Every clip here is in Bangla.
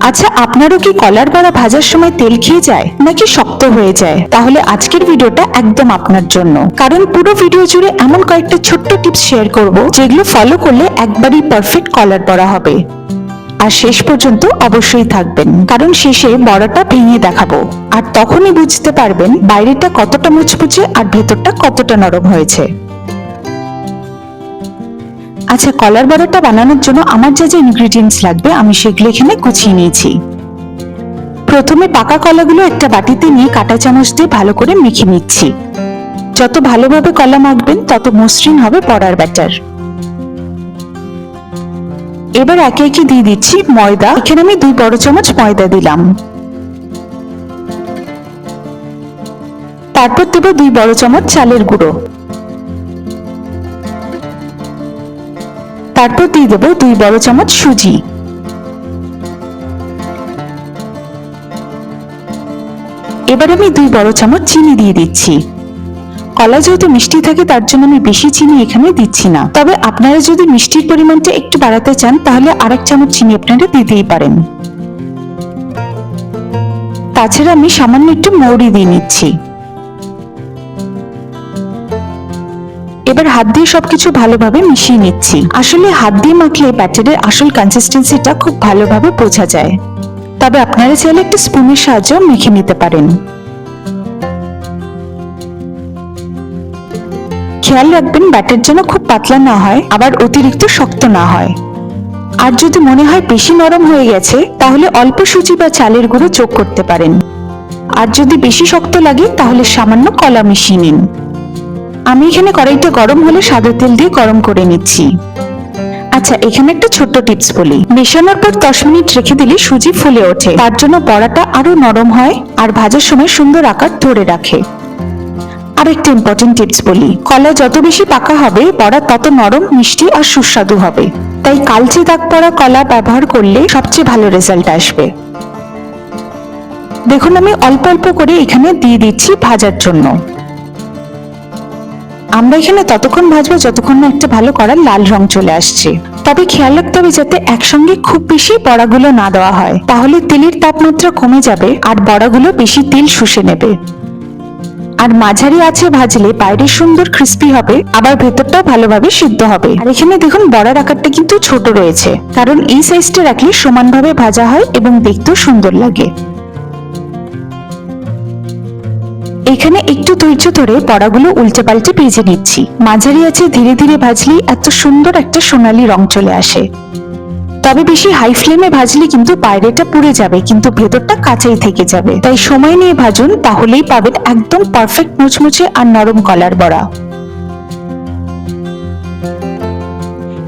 আচ্ছা, আপনারও কি কলার বড়া ভাজার সময় তেল খেয়ে যায় নাকি শক্ত হয়ে যায়? তাহলে আজকের ভিডিওটা একদম আপনার জন্য, কারণ পুরো ভিডিও জুড়ে এমন কয়েকটা ছোট্ট টিপস শেয়ার করব যেগুলো ফলো করলে একবারই পারফেক্ট কলার বড়া হবে। আর শেষ পর্যন্ত অবশ্যই থাকবেন, কারণ শেষে বড়াটা ভেঙে দেখাবো, আর তখনই বুঝতে পারবেন বাইরেটা কতটা মুচমুচে আর ভেতরটা কতটা নরম হয়েছে। আচ্ছা, কলার বড়াটা বানানোর জন্য আমার যা যা ইনগ্রেডিয়েন্টস লাগবে আমি সেগুলো এখানে গুছিয়ে নিয়েছি। প্রথমে পাকা কলাগুলো একটা বাটিতে নিয়ে কাঁটা চামচ দিয়ে ভালো করে মেখে নিচ্ছি। যত ভালোভাবে কলা মাখবেন তত মসৃণ হবে বড়ার ব্যাটার। এবার একে একে দিয়ে দিচ্ছি ময়দা। এখানে আমি 2 বড় চামচ ময়দা দিলাম। তারপর দেব 2 বড় চামচ চালের গুঁড়ো। তারপর দিয়ে দেব 2 বড় চামচ সুজি। এবার আমি 2 বড় চামচ চিনি দিয়ে দিচ্ছি। কলা যেহেতু মিষ্টি থাকে তার জন্য আমি বেশি চিনি এখানে দিচ্ছি না, তবে আপনারা যদি মিষ্টির পরিমাণটা একটু বাড়াতে চান তাহলে আরেক চামচ চিনি আপনারা দিতেই পারেন। তাছাড়া আমি সামান্য একটু মৌরি দিয়ে নিচ্ছি। এবার হাত দিয়ে সবকিছু ভালোভাবে মিশিয়ে নিচ্ছি। আসলে হাত দিয়ে মাখলে ব্যাটারের আসল কনসিস্টেন্সিটা খুব ভালোভাবে বোঝা যায়, তবে আপনারা চাইলে একটা স্পুনের সাহায্যে মেখে নিতে পারেন। খেয়াল রাখবেন ব্যাটার যেন খুব পাতলা না হয়, আবার অতিরিক্ত শক্ত না হয়। আর যদি মনে হয় বেশি নরম হয়ে গেছে তাহলে অল্প সুজি বা চালের গুঁড়ো যোগ করতে পারেন। আর যদি বেশি শক্ত লাগে তাহলে সামান্য কলা মিশিয়ে নিন। আমি এখানে কড়াইটা গরম হলে সাদা তেল দিয়ে গরম করে নিচ্ছি। আচ্ছা, এখানে একটা ছোট্ট টিপস বলি। মেশানোর পর 10 মিনিট রেখে দিলে সুজি ফুলে ওঠে, তার জন্য বড়াটা আরো নরম হয় আর ভাজার সময় সুন্দর আকার ধরে রাখে। আর একটা ইম্পর্টেন্ট টিপস বলি, কলা যত বেশি পাকা হবে বড়া তত নরম, মিষ্টি আর সুস্বাদু হবে। তাই কালচে দাগ পড়া কলা ব্যবহার করলে সবচেয়ে ভালো রেজাল্ট আসবে। দেখুন, আমি অল্প অল্প করে এখানে দিয়ে দিচ্ছি ভাজার জন্য। আমরা এখানে ততক্ষণ ভাজবো যতক্ষণ না একটা ভালো কড়ার লাল রং চলে আসছে। তবে খেয়াল রাখতে হবে যাতে একসঙ্গে খুব বেশি বড়াগুলো না দেওয়া হয়, তাহলে তেলের তাপমাত্রা কমে যাবে আর বড়াগুলো বেশি তেল শুষে নেবে। আর মাঝারি আছে ভাজলে বাইরে সুন্দর ক্রিস্পি হবে, আবার ভেতরটাও ভালোভাবে সিদ্ধ হবে। আর এখানে দেখুন বড়ার আকারটা কিন্তু ছোট রয়েছে, কারণ এই সাইজটা রাখলে সমানভাবে ভাজা হয় এবং দেখতেও সুন্দর লাগে। এখানে একটু ধৈর্য ধরে বড়াগুলো উল্টে পাল্টে ভেজে নিচ্ছি। মাঝারি আছে ধীরে ধীরে ভাজলেই এত সুন্দর একটা সোনালী রং চলে আসে। তবে বেশি হাই ফ্লেমে ভাজলে কিন্তু বাইরেটা পুড়ে যাবে, কিন্তু ভেতরটা কাঁচাই থেকে যাবে। তাই সময় নিয়ে ভাজুন, তাহলেই পাবেন একদম পারফেক্ট মুচমুচে আর নরম কলার বড়া।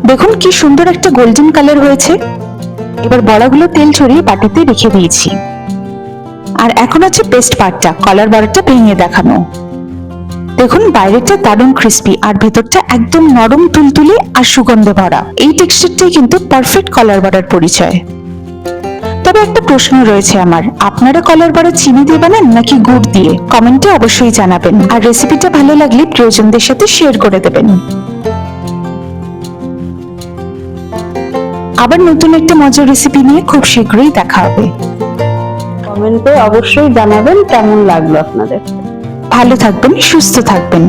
দেখুন কি সুন্দর একটা গোল্ডেন কালার হয়েছে। এবার বড়াগুলো তেল ছড়িয়ে বাটিতে রেখে দিয়েছি। আর এখন আছে বেস্ট পার্টটা, কলার বড়াটা ভেঙে দেখানো। দেখুন বাইরেটা দারুণ ক্রিস্পি আর ভেতরটা একদম নরম তুলতুলে আর সুগন্ধে ভরা। এই টেক্সচারটাই কিন্তু পারফেক্ট কলার বড়ার পরিচয়। তবে একটা প্রশ্ন রয়েছে আমার, আপনারা কলার বড়া চিনি দিয়ে বানান নাকি গুড় দিয়ে? কমেন্টে অবশ্যই জানাবেন। আর রেসিপিটা ভালো লাগলে প্রিয়জনদের সাথে শেয়ার করে দেবেন। আবার নতুন একটা মজার রেসিপি নিয়ে খুব শীঘ্রই দেখা হবে। কমেন্টে অবশ্যই জানাবেন কেমন লাগলো আপনাদের। ভালো থাকবেন, সুস্থ থাকবেন।